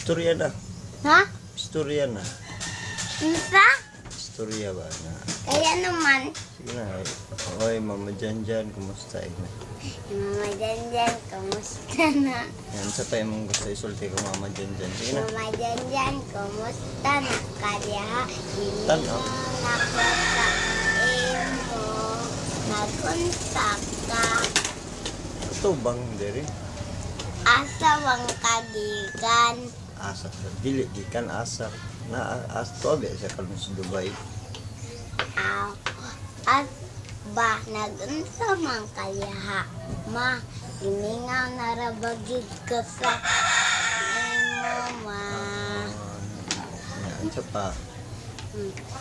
Istorya na. Ha? Istorya na. Isa? Istorya ba na? Kaya naman. Sige na. Oy, Mama Janjan, kumusta na? Mama Janjan, kamusta na? Yan, sa pa yung gusto isulti ko, Mama Janjan. Sige na. Mama Janjan, kamusta na? Kaya, hindi Tanaw. mo nakakain mo. Nagunsak ka. Ito bang diri? Asawang kagikan. Asa. Dili, gikan asa. Na asto ba sa kalmo sa Dubai. At ba, nagunsa man kaya ma, iningaw na rabagid ka sa imo, ma. Yan, sa pa.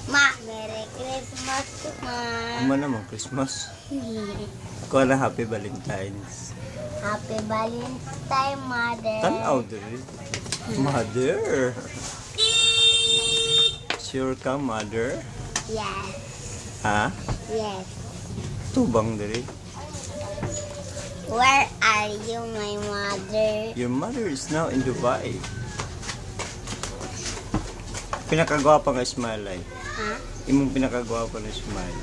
Ma, Merry Christmas, ma. Uma naman, Christmas. Kuha na Happy Valentine's. Happy Valentine's, mother. Tanaw diri. Mother. Sure ka, mother? Yes, Ha? yes. Tubang diri. Where are you, my mother? Your mother is now in Dubai. Pinakagwapa nga smile ay. Ha? Imong pinakagwapa na smile.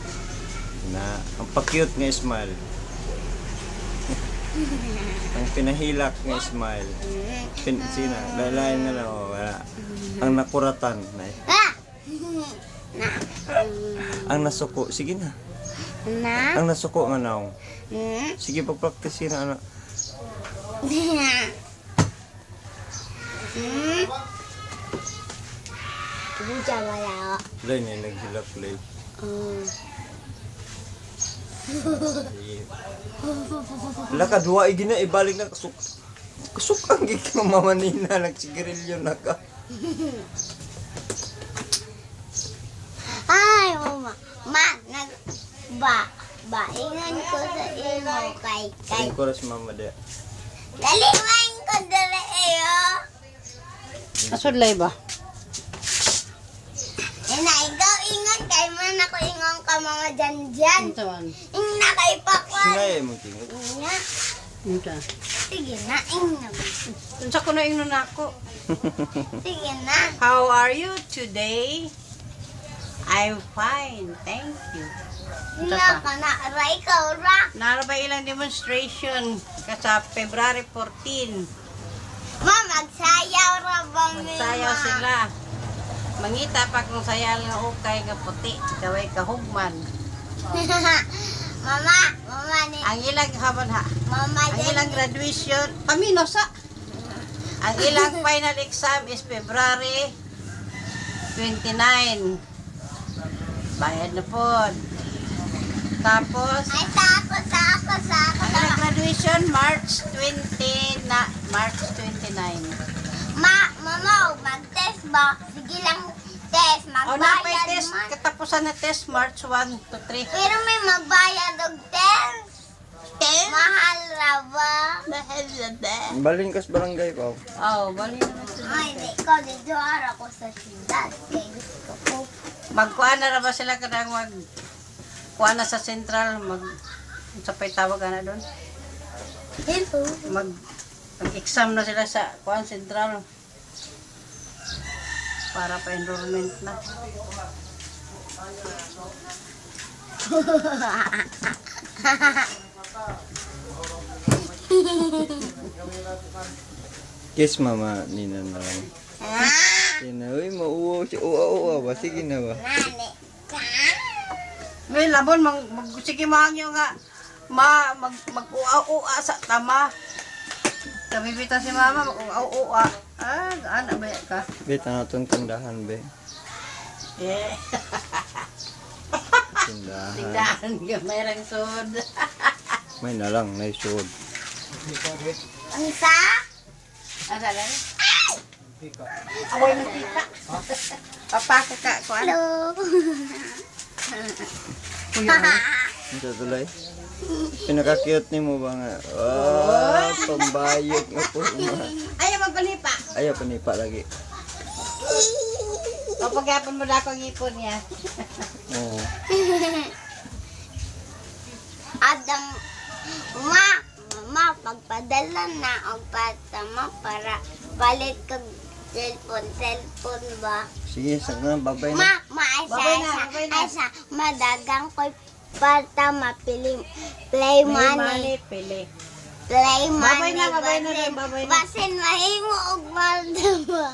Na, ang pa-cute nga smile. Ang pinahilak nga smile. Sina, lalayan nga na, oh, wala. Ang nakuratan na. Ah! Na. Ang nasuko, sige na. Na? Ang nasuko nga naong. Hmm? Sige, pag-practice na, ano. Hmm? Buja wala ako. Lay na, naghilak, lay. Wala ka, duwa, igina, ibalik na, kasuk. Kasuk ang gikang mamanina, nagsigarilyo na ka. Ay, mama. Ma, baingan ko sa imo kay. Saling ko ras mama de. Daliwain ko dala iyo. Asudlay ba? Ina, ikaw ingon kay man ako ingon ka mga dyan. Ito man. Ing na kay pakwan. Sinay mo tingog. Ina. Ito. Sige na, ing na. Unsa ko na ingnon ako. Sige na. How are you today? I'm fine, thank you. Ina ka na, aray ka, ura. Narabay ilang demonstration sa February 14. Ma, magsayaw ra bang ni Sayaw sila. Mangita pa kung sayal nga ukay nga puti, kaway kahugman. Mama ni. Ang ilang haban ha. Mama Ang ilang graduation, pamino sa. Ang ilang final exam is February 29. Bayad na po. Tapos, Ay, sa ako. ang ilang graduation, March 20 na, March 29. Mama, mag-test ba? Sige lang, test. O na may Magbayad test, man. katapusan na test, March 1 to 3. Pero may magbayad og test. Test? Mahal ra ba? Dahil na test. Baling kas barangay pa. Oh, bali na sila. Ay, di ko. Dito ara ko sa sindal. Kaya gusto ko. Magkuha na ra ba sila kadang kuha na sa central, sa pa'y tawag na doon? Hello. Mag-exam na sila sa kuha central. Para pa enrollment na. Kiss mama nina na lang. Sina, uy, mauwa siya. Uwa ba? Sige na ba? Nani. May labon, sige mahangyo nga. Mag-ua-ua sa tama. Kabibita si mama, mag-ua-ua. Ah, gaan ba ka? Be, tanatong tandahan, be. Yeah. Tindahan. Tingnan ka, mayroong sod. May nalang, naisod. Ang sa? Asa lang? Away na tita. Papa ka, kuan. Hello. Ang tulay. Pinaka-cute ni mo ba nga? Pambayot nga po. Ayaw magpanipa. Ayaw, panipa lagi. Papagapon mo na akong ipon niya. Oo. Adam, mama, pagpadala na ang patama para palit kag Cellphone ba? Sige, sagna, babay na. Babay na. Aysa, madagang ko'y parta mapili. Play money. pili. Play money. Babay na. Basin mahimo og malda ba?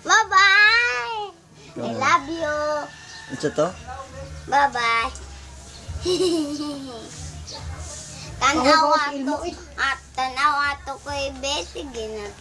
Bye-bye! I love you. Ito to? Bye-bye. Tanaw ato ko'y besi ginat.